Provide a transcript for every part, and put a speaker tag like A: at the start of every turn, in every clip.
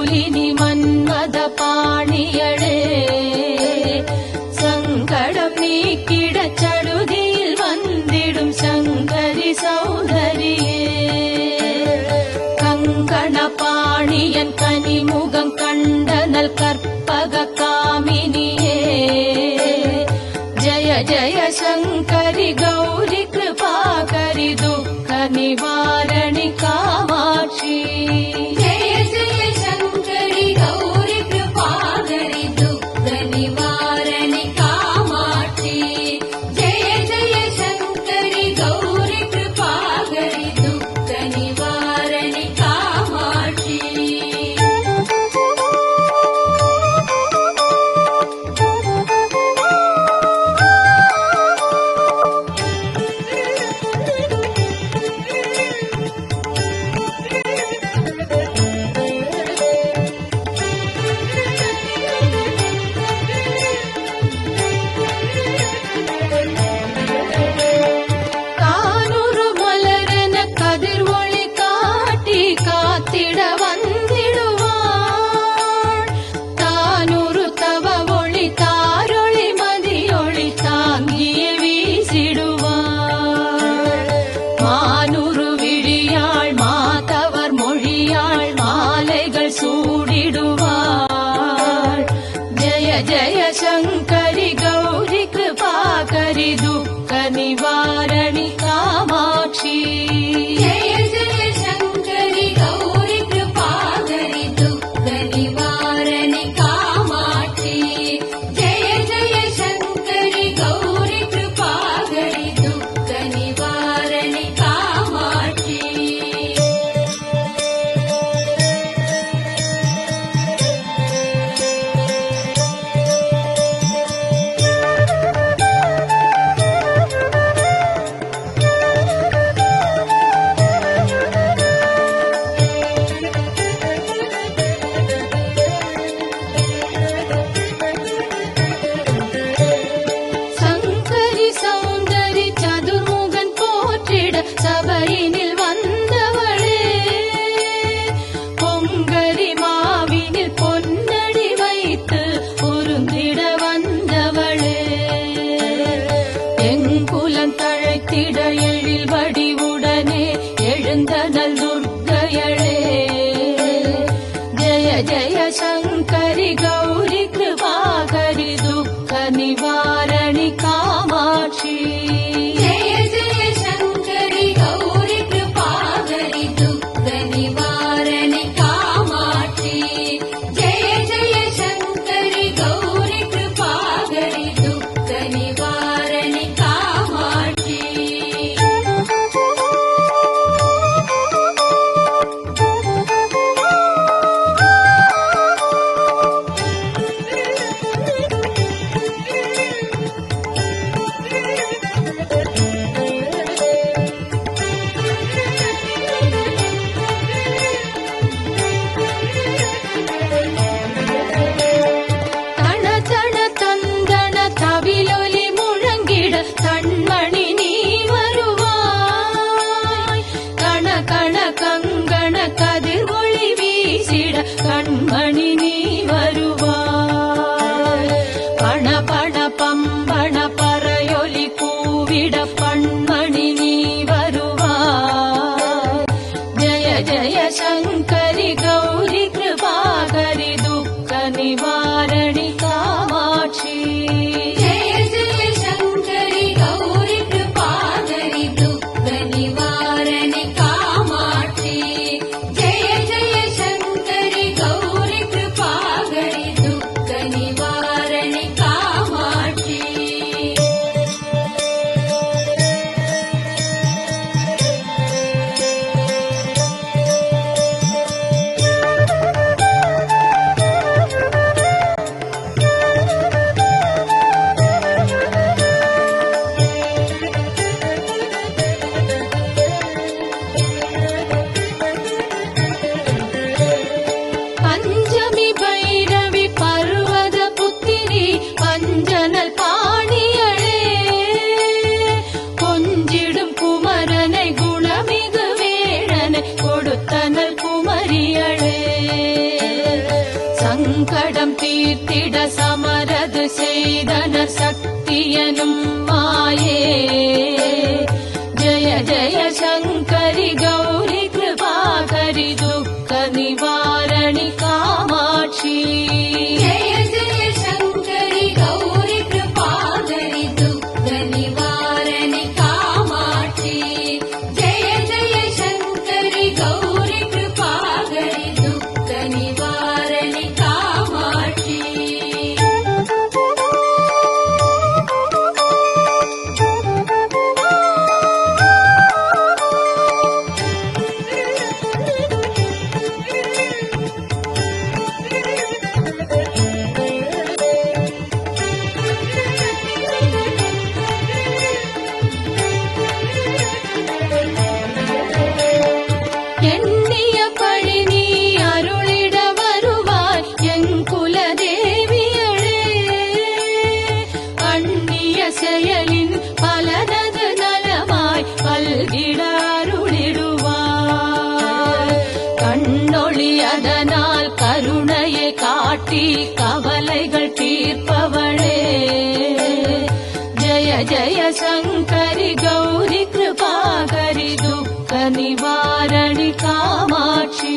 A: சூலினி மன்மத பாணியளே சங்கடம் நீக்கிடச் சடுதியில் வந்திடும் சங்கரி சௌதரியே கங்கண பாணியன் கனிமுகம் கண்டனல் கற்பக காமினியே ஜய ஜய சங்கரி கௌரி கிருபாகரி துக்க நிவாரணி காமாட்சி
B: जय जय शंकरि गौरी कृपाकरि दुःख निवारणि कामाक्षि जय जय शंकरि गौरी कृपाकरि दुःख निवारणि कामाक्षि
A: தானுரு மலரென கதிர் ஒளி காட்டி காத்திட வந்திடுவாள் தானுரு தவ ஒளி தாரொளி மதியொளி தாங்கிய வீசிடுவாள் மானுரு விழியாள் மாதவர் மொழியாள் மாலைகள் சூடிடுவாள் ஜய ஜய சங்கரி கௌரி கிருபாகரி துக்க நிவாரணி காமாட்சி
B: जय जय शंकरि गौरी कृपाकरि दुःख निवारणि कामाक्षि जय जय शंकरि गौरी कृपाकरि दुःख निवारणि कामाक्षि
A: சங்கரி சௌந்தரி சதுர்முகன் போற்றிட சபையினில் வந்தவளே பொங்கரி மாவினில் பொன்னடி வைத்து பொருந்திட வந்தவளே எங்குலம் தழைத்திட எழில் வடிவுடனே எழுந்தனல் துர்க்கையளே ஜய ஜய சங்கரி கௌரி கிருபாகரி துக்க நிவாரணி காமாட்சி
B: जय जय शंकरि गौरी कृपाकरि दुःख निवारणि कामाक्षि जय जय शंकरि गौरी कृपाकरि दुःख निवारणि कामाक्षि
A: சங்கடம் தீர்த்திட சமரது செய்தனர் சக்தியனும் மாயே. ஜய ஜய சங்கரி கௌரி கிருபாகரி துக்க நிவாரணி காமாட்சி.
B: जय जय शंकरि गौरि कृपाकरि दुःख निवारणि कामाक्षि. जय जय शंकरि गौरि कृपाकरि दुःख निवारणि कामाक्षि.
A: எண்ணிய பழி நீ அருளிட வருவாய் என் குலதேவியளே. அந்நிய செயலின் பலனது நலமாய் பல்கிட அருளிடுவாய். கண்ணொளி அதனால் கருணையை காட்டி கவலைகள் தீர்ப்பவளே. ஜய ஜய சங்கரி கௌரி கிருபாகரி துக்க நிவாரணி காமாட்சி.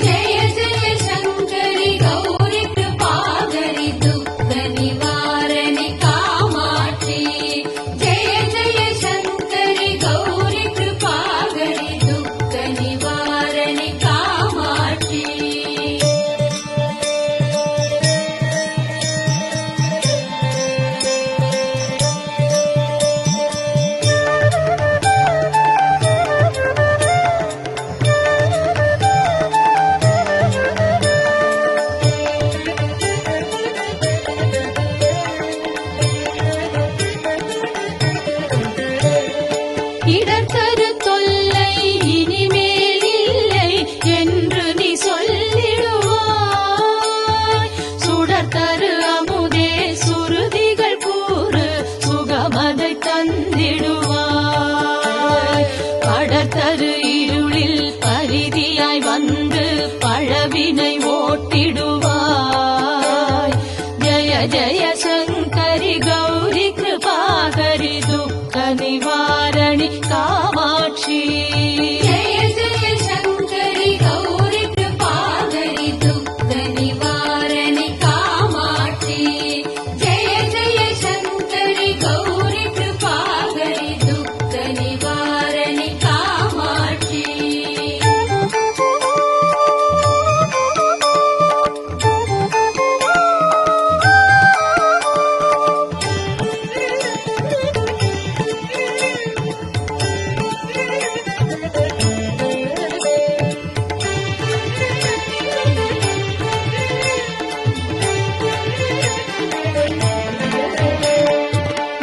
B: जय जय शंकरि गौरि कृपाकरि दुःख निवारणि कामाक्षि. जय जय शंकरि गौरि कृपाकरि दुःख निवारणि कामाक्षि.
A: இடர்தரு தொல்லை இனிமேல் இல்லை என்று நீ சொல்லிடுவாய். சுடர்தரு அமுதே சுருதிகள் கூறு சுகமதை தந்திடுவாய். படர்தரு இருளில் பரிதியாய் வந்து பழவினை ஓட்டிடுவாய். ஜய ஜய சங்கரி கௌரி கிருபாகரி துக்க நிவாரணி காமாட்சி.
B: जय जय शंकरि गौरि कृपाकरि दुःख निवारणि कामाक्षि. जय जय शंकरि गौरि कृपाकरि दुःख निवारणि कामाक्षि.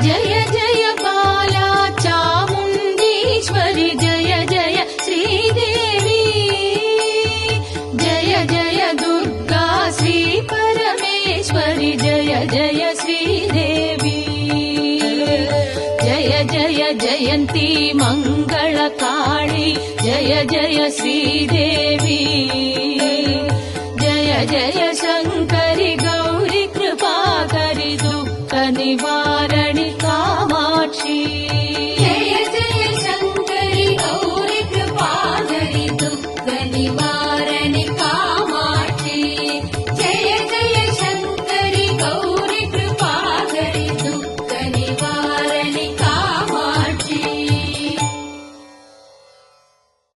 A: जय जय बाला चामुण्डीश्वरि जय जय श्रीदेवी. जय जय दुर्गा श्री परमेश्वरि जय जय श्रीदेवी. जय जय जयन्ती मङ्गलकाळी जय जय श्रीदेवी. जय जय शंकरि गौरि कृपाकरि दुःख निवारणि कामाक्षि.